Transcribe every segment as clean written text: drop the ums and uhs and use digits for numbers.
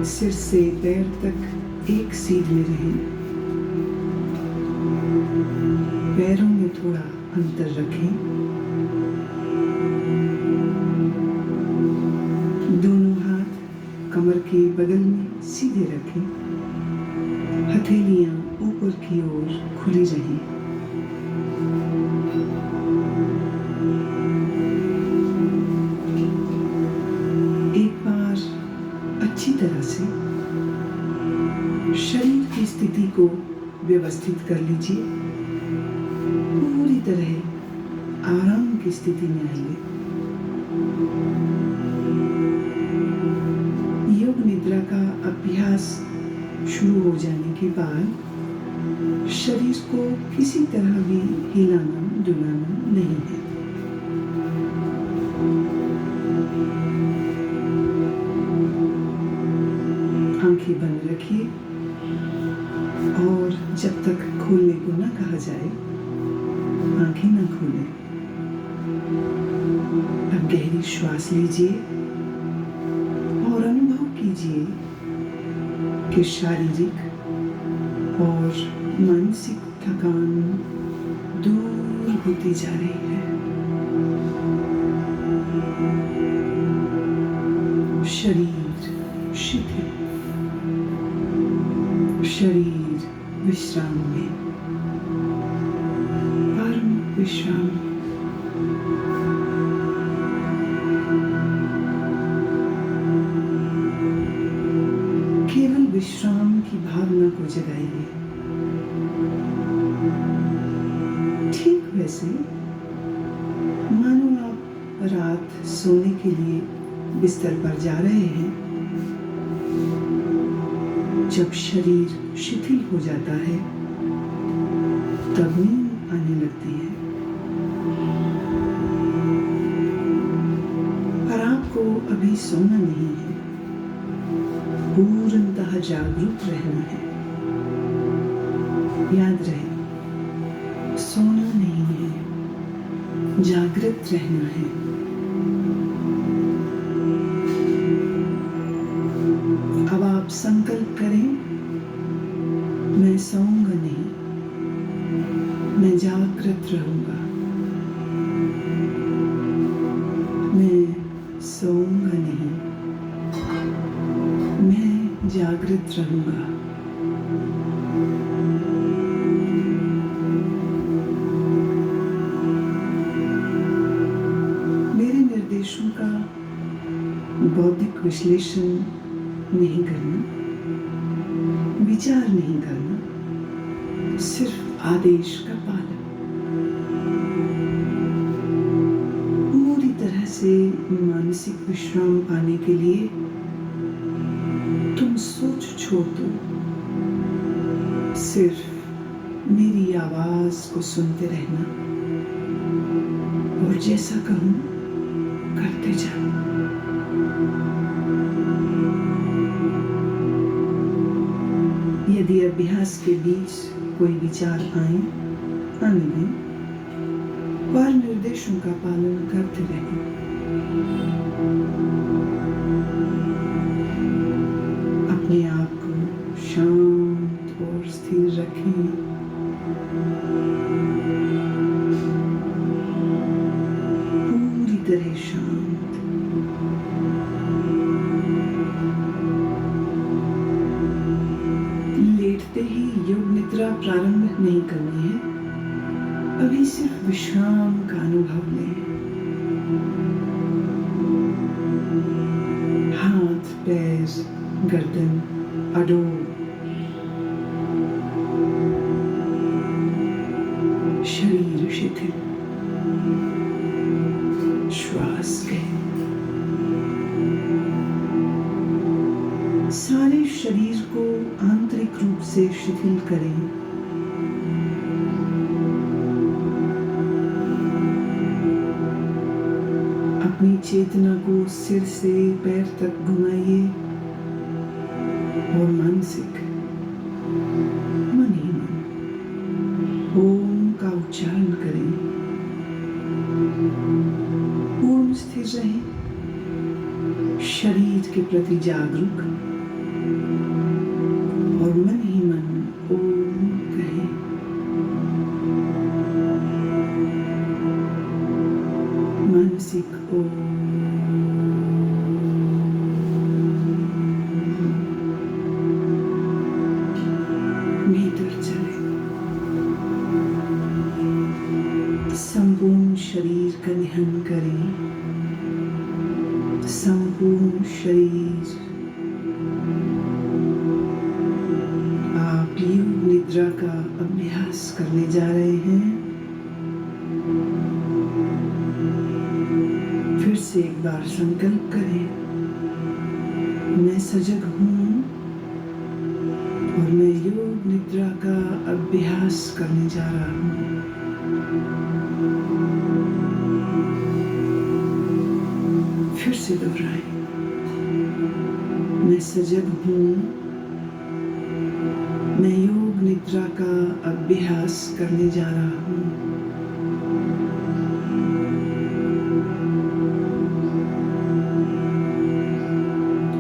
सिर से पैर तक एक सीधे रहें। पैरों में थोड़ा अंतर रखें। दोनों हाथ कमर के बगल में सीधे रखें। हथेलियां ऊपर की ओर खुली रहें। एक बार अच्छी तरह से शरीर की स्थिति को व्यवस्थित कर लीजिए। पूरी तरह आराम की स्थिति में आइए। योग निद्रा का अभ्यास शुरू हो जाने के बाद शरीर को किसी तरह भी हिलाना डुलाना नहीं है। आंखें बंद रखिए और जब तक खोलने को ना कहा जाए आंखें ना खोलें। अब गहरी श्वास लीजिए और अनुभव कीजिए कि शारीरिक और मानसिक थकान दूर होती जा रही है। शरीर शिथिल, शरीर विश्राम में, परम विश्राम। केवल विश्राम की भावना को जगाइए। ठीक वैसे मानो आप रात सोने के लिए बिस्तर पर जा रहे हैं। जब शरीर शिथिल हो जाता है तब नींद आने लगती है। पर आपको अभी सोना नहीं है, पूर्णतः जागरूक रहना है। याद रहे, सोना नहीं है, जागृत रहना है। अब आप संकल्प करें, मैं सोऊंगा नहीं, मैं जागृत रहूंगा। मैं सोऊंगा नहीं, मैं जागृत रहूंगा। मेरे निर्देशों का बौद्धिक विश्लेषण नहीं करना, विचार नहीं करना, सिर्फ आदेश का पालन। पूरी तरह से मानसिक विश्राम पाने के लिए तुम सोच छोड़ दो। सिर्फ मेरी आवाज को सुनते रहना और जैसा कहूं करते जाओ। यदि अभ्यास के बीच कोई विचार आए, आने दें, पर निर्देशों का पालन करते रहें। अपने आप को शांत और स्थिर रखें। पूरी तरह शांत। लेटते ही योग निद्रा प्रारंभ नहीं करनी है। अभी सिर्फ विश्राम का अनुभव लें। हाथ, पैर, गर्दन अडोल। शरीर शिथिल। श्वास गहन। सारे शरीर को आंतरिक रूप से शिथिल करें। अपनी चेतना को सिर से पैर तक घुमाइए और मानसिक मन ही मन ओम का उच्चारण करें। पूर्ण स्थिर रहें, शरीर के प्रति जागरूक, और मन ही मन ओम कहें। मानसिक ओम भीतर चले। संपूर्ण शरीर का ध्यान करें। संपूर्ण शरीर। आप योग निद्रा का अभ्यास करने जा रहे हैं। फिर से एक बार संकल्प करें, मैं सजग हूँ और मैं योग निद्रा का अभ्यास करने जा रहा हूँ। फिर से दोहराएं, मैं सजग हूँ, मैं योग निद्रा का अभ्यास करने जा रहा हूँ।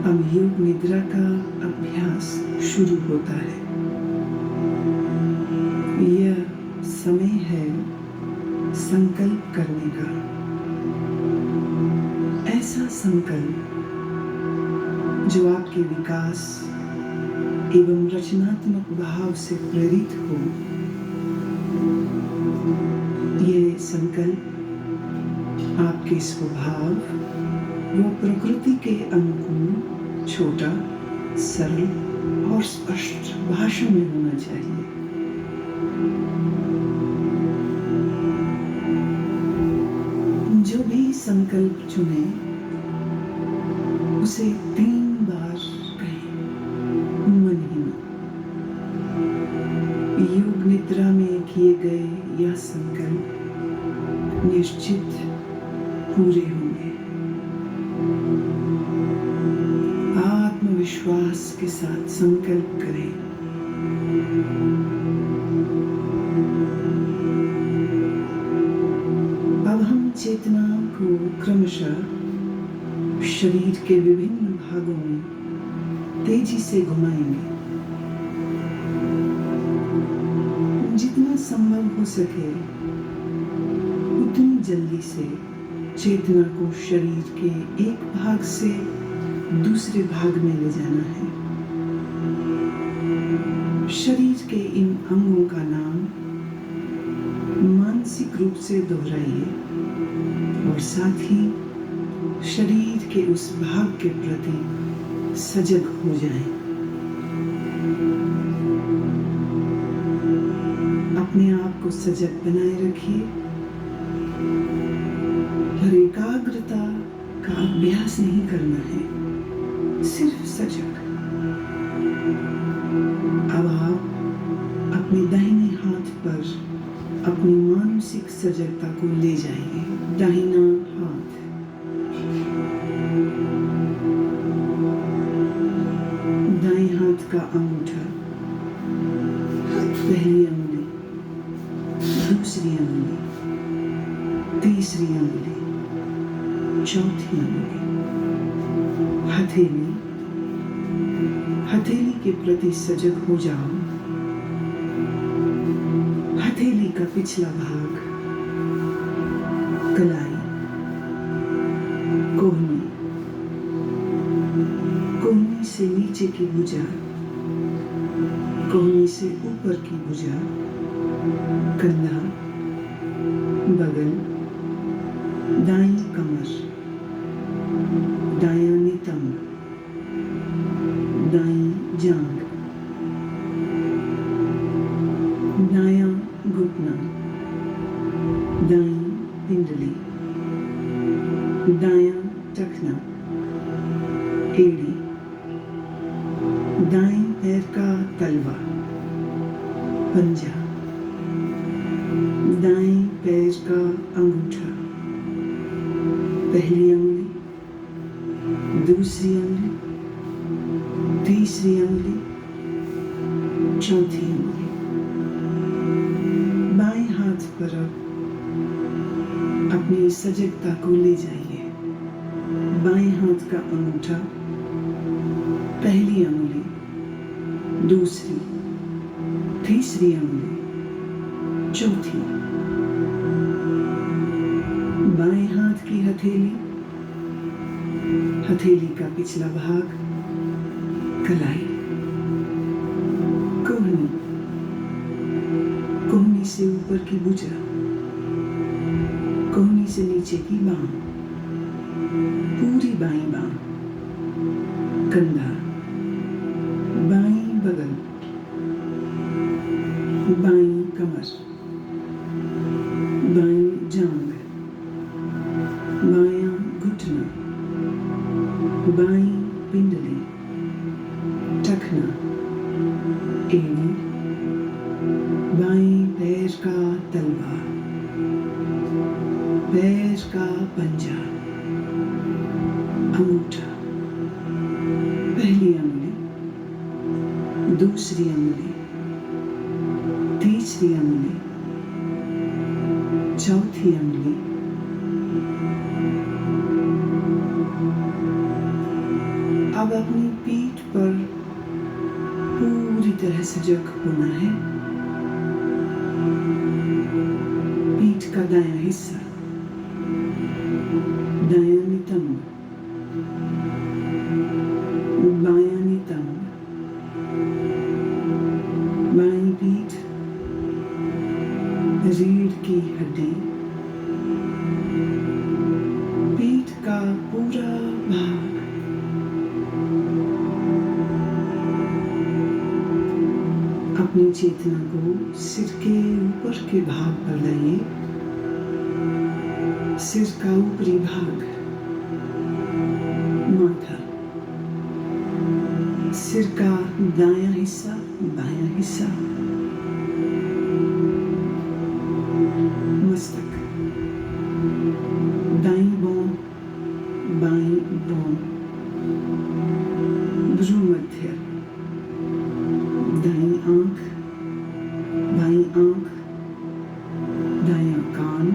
अब योग निद्रा का अभ्यास शुरू होता है। यह समय है संकल्प करने का। ऐसा संकल्प जो आपके विकास एवं रचनात्मक भाव से प्रेरित हो। यह संकल्प आपके स्वभाव व प्रकृति के अनुकूल छोटा, सरल और स्पष्ट भाषा में होना चाहिए। जो भी संकल्प चुने उसे 3 बार कहें, मन ही मन। योग निद्रा में किए गए यह संकल्प निश्चित पूरे होंगे। आत्मविश्वास के साथ संकल्प करें। अब हम चेतना को क्रमशः शरीर के विभिन्न भागों में तेजी से घुमाएंगे। जितना संभव हो सके उतनी जल्दी से चेतना को शरीर के एक भाग से दूसरे भाग में ले जाना है। शरीर के इन अंगों का नाम मानसिक रूप से दोहराइए और साथ ही शरीर के उस भाग के प्रति सजग हो जाएं। अपने आप को सजग बनाए रखिए और एकाग्रता का अभ्यास नहीं करना है, सिर्फ सजग। अब आप अपने दाहिने हाथ पर अपनी मानसिक सजगता को ले जाइए। दाहिना हाथ, दाएं हाथ का अंगूठा, पहली अंगुली, दूसरी अंगुली, तीसरी अंगुली, चौथी अंगुली, हथेली। हथेली के प्रति सजग हो जाओ। हथेली का पिछला भाग, कलाई, कोहनी, कोहनी से नीचे की भुजा, कोहनी से ऊपर की भुजा, कंधा, बगल, दाईं कमर, दायां नितंब, दाईं जांघ, दायां घुटना, दाईं पिंडली, दायां टखना, एड़ी, दाईं पैर का तलवा, पंजा, दाईं पैर का अंगूठा, पहली अंगुली, दूसरी अंगुली, तीसरी अंगुली, चौथी अंगुली। बाएं हाथ पर अपनी सजगता को ले जाइए। बाएं हाथ का अंगूठा, पहली अंगुली, दूसरी, तीसरी अंगुली, चौथी, बाएं हाथ की हथेली, हथेली का पिछला भाग, कलाई, कोहनी, कोहनी से ऊपर की भुजा, कोहनी से नीचे की बांह, पूरी बाईं बांह, कंधा, बाईं बगल, बाईं कमर, बाईं जांघ, बायां घुटना, बाईं पिंडली, टखना, एड़ी, बाईं पैर का तलवा, पैर का पंजा, अंगूठा, पहली अंगुली, दूसरी अंगुली, तीसरी अंगुली, चौथी अंगुली, अब अपनी पीठ पर पूरी तरह से जग होना है। पीठ का दायां हिस्सा, दायां नितंब, बायां नितंब, बाईं पीठ, रीढ़ की हड्डी, पीठ का पूरा भाग, अपनी चेतना को सिर के ऊपर के भाग पर लाइए। सिर का ऊपरी भाग, माथा, सिर का दायां हिस्सा, बायां हिस्सा, मस्तक, दाईं भौं, बाईं भौं, भ्रूमध्य, दाईं आंख, बाईं आंख, दायां कान,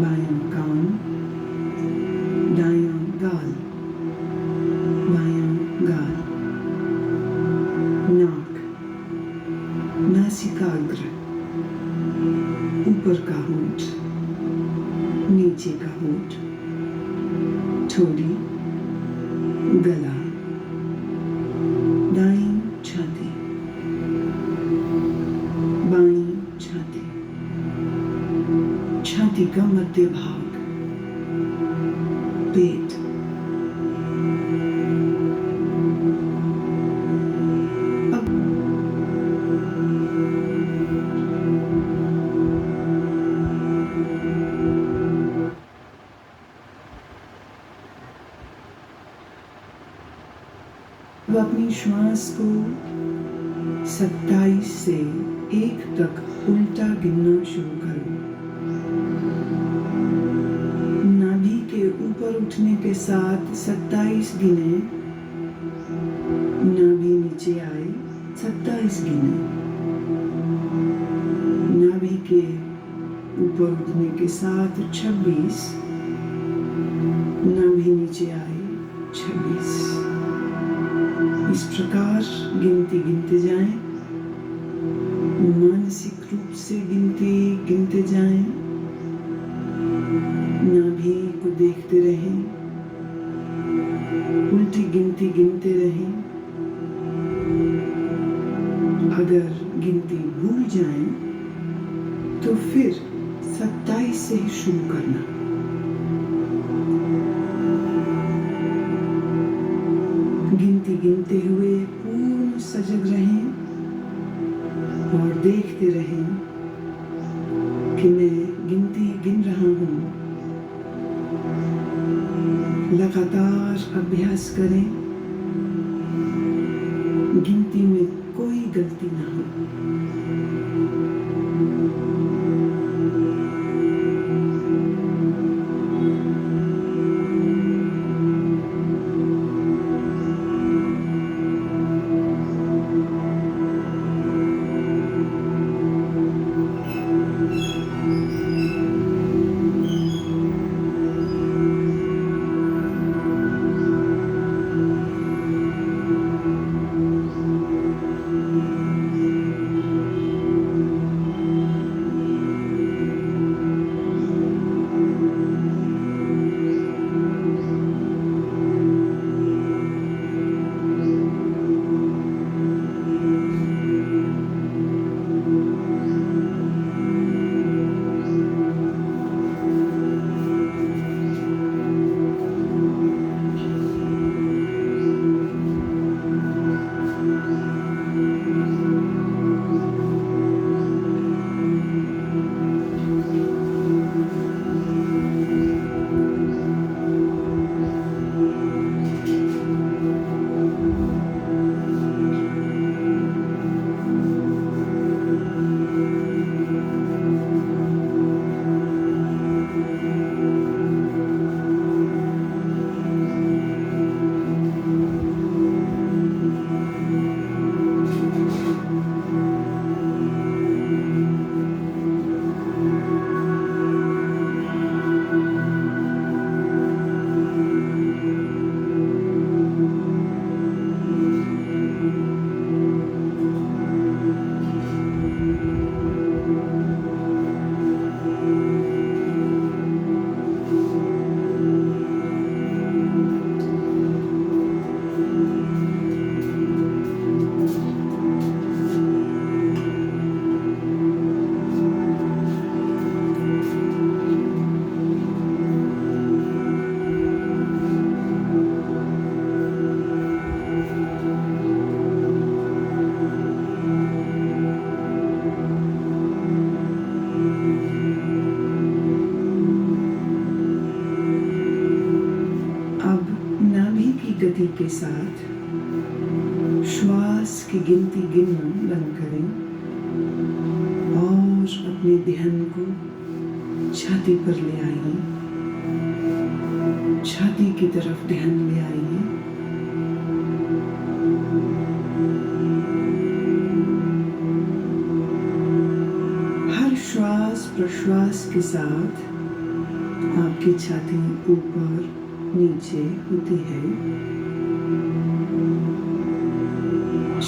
बायां कान, दायां गाल, बायां गाल, नाक, नासिकाग्र, ऊपर का होंठ, नीचे का होंठ, ठोड़ी, गला, दाईं छाती, बाईं छाती, छाती का मध्य भाग, पेट, अब अपनी श्वास को 27 से 1 तक उल्टा गिनना शुरू करो। नाभि के ऊपर उठने के साथ 27 गिने, नाभि नीचे आए 27 गिने, नाभि के ऊपर उठने के साथ 26, नाभि नीचे आए 26। इस प्रकार गिनती गिनते जाएं, मानसिक रूप से गिनती गिनते जाएं, नाभि को देखते रहें, उल्टी गिनती गिनते रहें। अगर गिनती भूल जाएं तो फिर 27 से ही शुरू करना। गिनती गिनते हुए पूर्ण सजग रहें और देखते रहें कि मैं गिनती गिन रहा हूँ। लगातार अभ्यास करें, गिनती में कोई गलती ना हो। श्वास की गिनती गिनना बंद करें और अपने ध्यान को छाती पर ले आइए। छाती की तरफ ध्यान ले आइए। हर श्वास प्रश्वास के साथ आपकी छाती ऊपर नीचे होती है।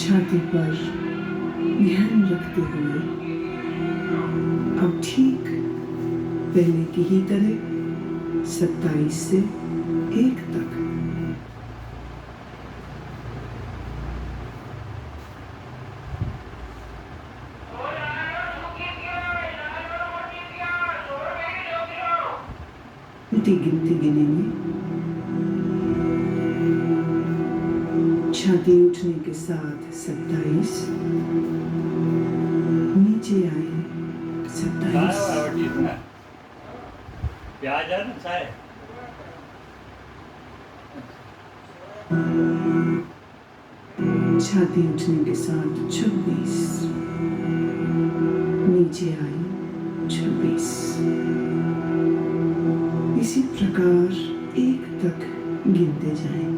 छाती पर ध्यान रखते हुए अब ठीक पहले की ही तरह 27 से 1 तक गिनती गिनेंगे। छाती उठने के साथ 27, नीचे आए 27, प्याज है ना चाय। छाती उठने के साथ 26, नीचे आए 26। इसी प्रकार 1 तक गिनते जाएं।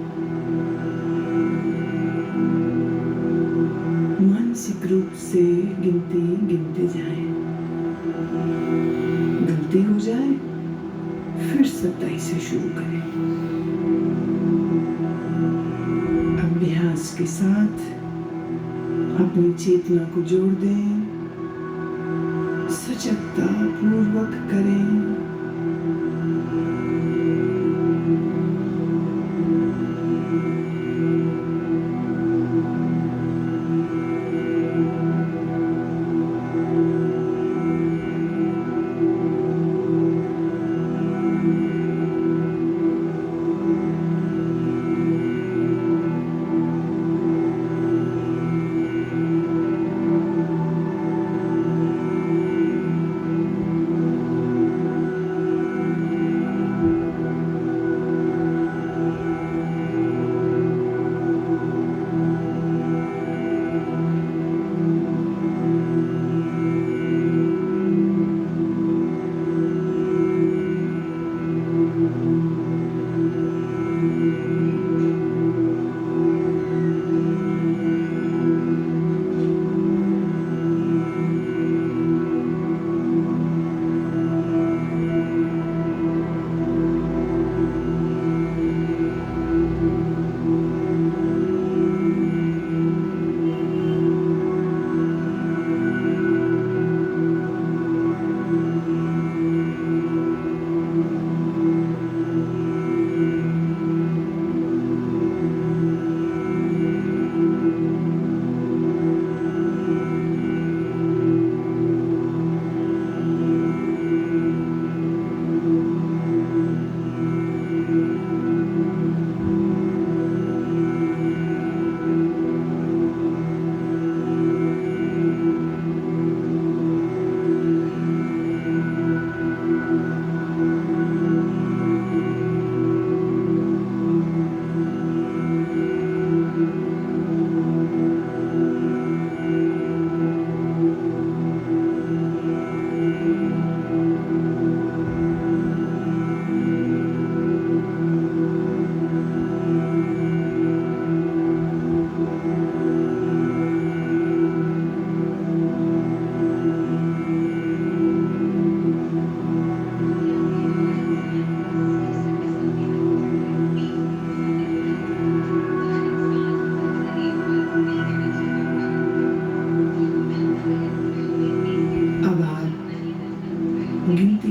मानसिक रूप से गिनती गिनते जाएं। गलती हो जाए फिर 27 से शुरू करें। अभ्यास के साथ अपनी चेतना को जोड़ दें। सजगता पूर्वक करें।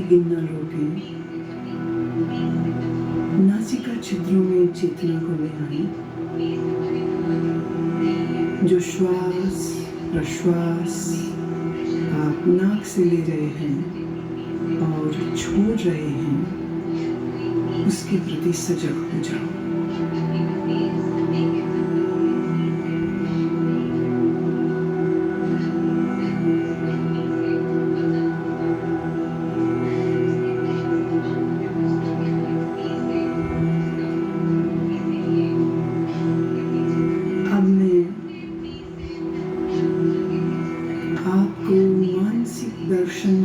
गिनना रोकें। नासिका छिद्रों में चेतना को ले आए। जो श्वास प्रश्वास आप नाक से ले रहे हैं और छोड़ रहे हैं, उसके प्रति सजग हो जाओ।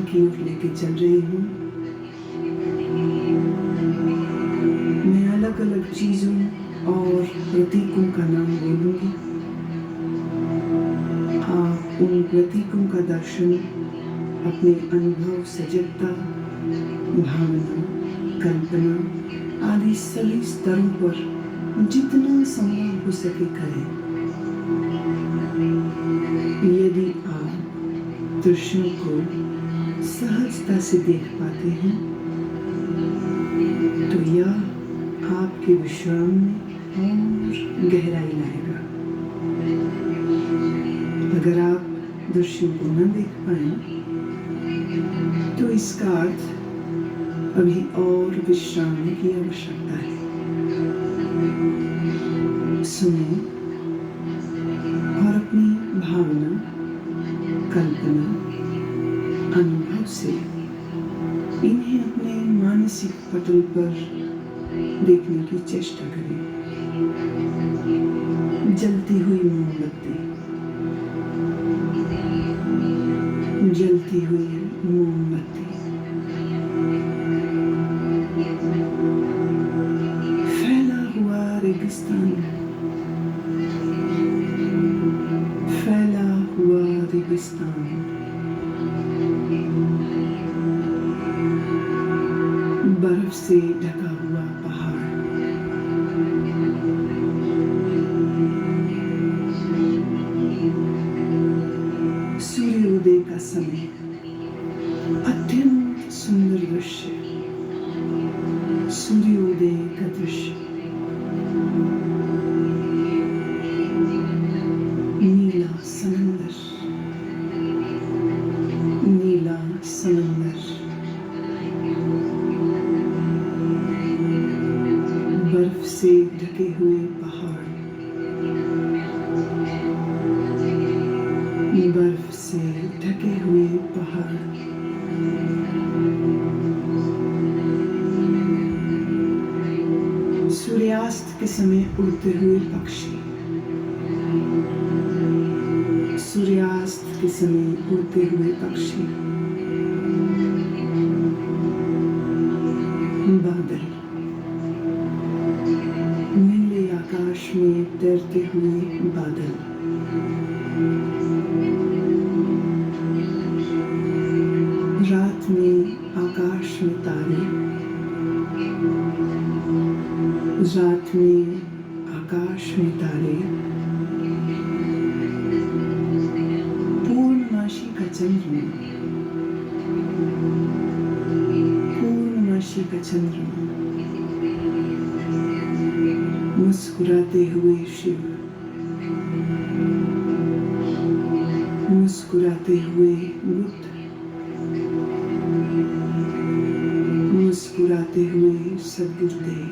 की ओर लेके चल रही हूँ। मैं अलग अलग चीजों और प्रतीकों का नाम बोलूंगी। आप उन प्रतीकों का दर्शन अपने अनुभव, सजगता, भावना, कल्पना आदि सभी स्तरों पर जितना संभव हो सके करें। यदि आप दृश्यों को सहजता से देख पाते हैं तो यह आपके विश्राम में और गहराई लाएगा। अगर आप दृश्यों को न देख पाए तो इसका अर्थ अभी और विश्राम की आवश्यकता है। सुने और अपनी भावना, कल्पना, अनुभव से इन्हें अपने मानसिक पटल पर देखने की चेष्टा करें। जलती हुई मोमबत्ती, जलती हुई मोमबत्ती, फैला हुआ रेगिस्तान, फैला हुआ रेगिस्तान, बर्फ से ढका हुआ पहाड़, सूर्योदय का समय, अत्यंत सुंदर दृश्य, सूर्योदय का दृश्य, नीला समंदर, नीला समंदर, बर्फ से ढके हुए पहाड़, बर्फ से ढके हुए पहाड़, सूर्यास्त के समय उड़ते हुए पक्षी, सूर्यास्त के समय उड़ते हुए पक्षी, बादल, नीले आकाश में तैरते हुए बादल, रात में आकाश में तारे, रात में आकाश में तारे, पूर्णमासी का चंद्रमा, पूर्णमासी का चंद्रमा, मुस्कुराते हुए शिव, मुस्कुराते हुए बुद्ध, मुस्कुराते हुए सद्गुरुदेव,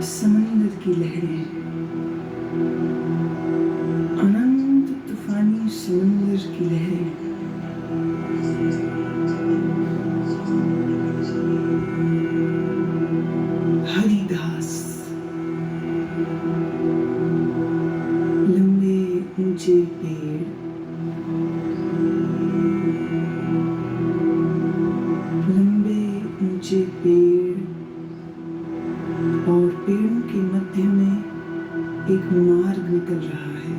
समंदर की लहरें, अनंत तूफानी समंदर की लहरें, हरी घास, लंबे ऊंचे पेड़, लंबे ऊंचे पेड़ और पेड़ों के मध्य में एक मार्ग निकल रहा है।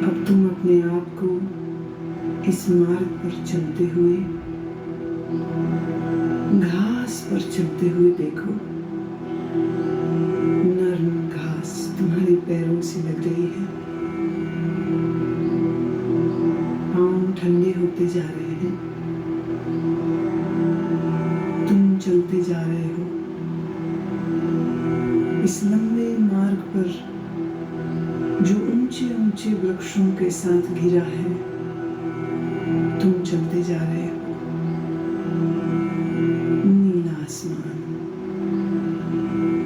अब तुम अपने आप को इस मार्ग पर चलते हुए, घास पर चलते हुए देखो। नरम घास तुम्हारे पैरों से लग रही है, पांव ठंडे होते जा रहे हैं, तुम चलते जा रहे हो इस लंबे मार्ग पर जो ऊंचे ऊंचे वृक्षों के साथ घिरा है। तुम चलते जा रहे हो, नीला आसमान,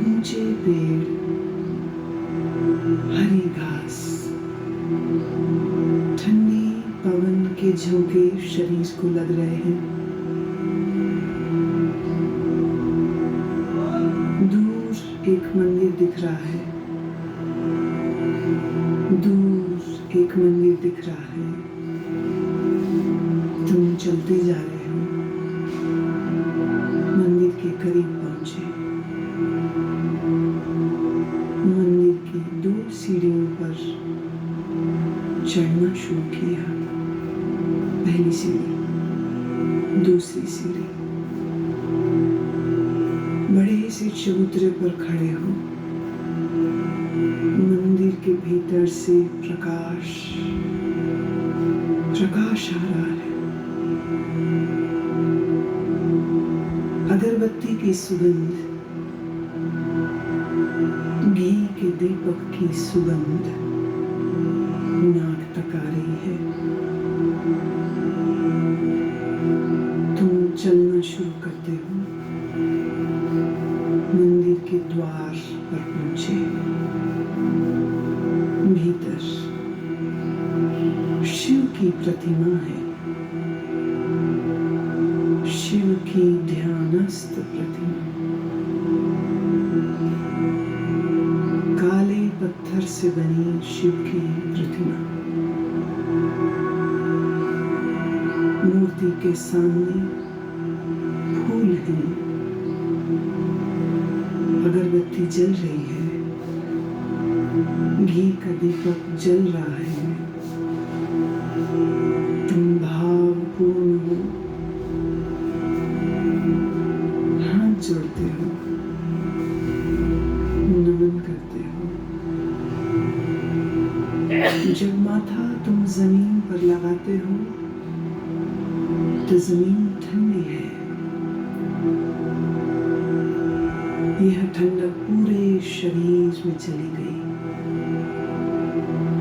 ऊंचे पेड़, हरी घास, ठंडी पवन के झोंके शरीर को लग रहे हैं। दूर एक मंदिर दिख रहा है, दूर एक मंदिर दिख रहा है। तुम चलते जा रहे हो, मंदिर के करीब पहुंचे। मंदिर की 2 सीढ़ियों पर चढ़ना शुरू किया। पहली सीढ़ी, दूसरी सीढ़ी। बड़े से चबूतरे पर खड़े हो, मंदिर के भीतर से प्रकाश आ रहा है। अगरबत्ती की सुगंध, घी के दीपक की सुगंध नाक तक आ रही है। तुम चलना शुरू करते हो, मंदिर के द्वार पर पहुंचे। भीतर शिव की प्रतिमा है, शिव की ध्यानस्थ प्रतिमा। काले पत्थर से बनी शिव की प्रतिमा। मूर्ति के सामने फूल हैं, अगरबत्ती जल रही है, घी का दीपक जल रहा है। तुम भावपूर्ण हो, हाथ जोड़ते हो, नमन करते हो। जब माथा तुम जमीन पर लगाते हो तो जमीन ठंडी है। यह ठंडक पूरे शरीर में चली गई।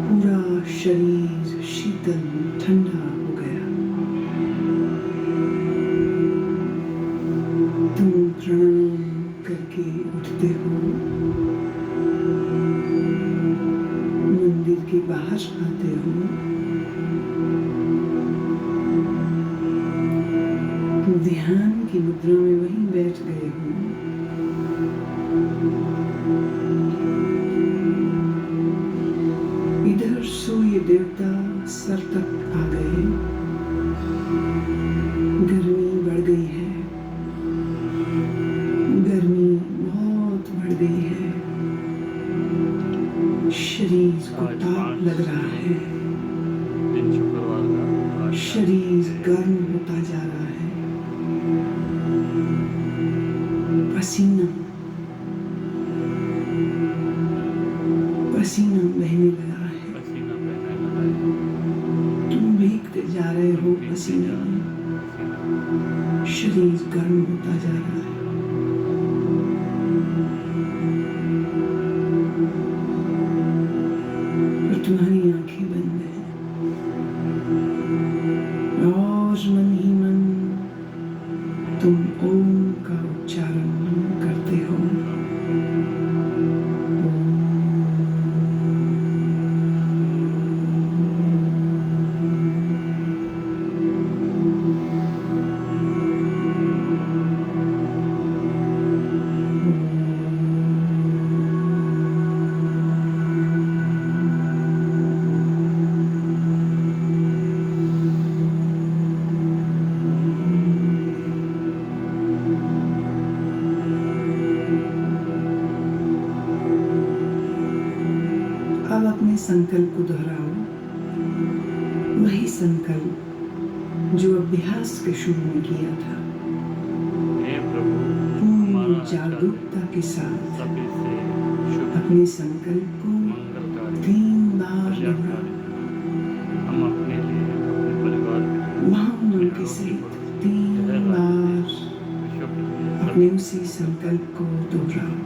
पूरा शरीर शीतल ठंडा हो गया। तुम प्रणाम करके उठते हो, मंदिर के बाहर आते हो। ध्यान की मुद्रा में वहीं बैठ गए हो। इधर सूर्य देवता सर तक आ गए। गर्मी बढ़ गई है, गर्मी बहुत बढ़ गई है। शरीर को ताप लग रहा है, शरीर गर्म होता जा रहा है। पसीना बहने लगा है। तुम भीगते जा रहे हो पसीने में। शरीर गर्म होता जा रहा है। और तुम्हारी आंखें बंद हैं और मन ही मन तुम ओम का उच्चारण करते हो। अब अपने संकल्प को दोहराओ। वही संकल्प जो अभ्यास के शुरू में किया था। पूर्ण जागरूकता के साथ अपने संकल्प को 3 बार दोहराओ। महामन के सहित 3 बार अपने उसी संकल्प को दोहराओ।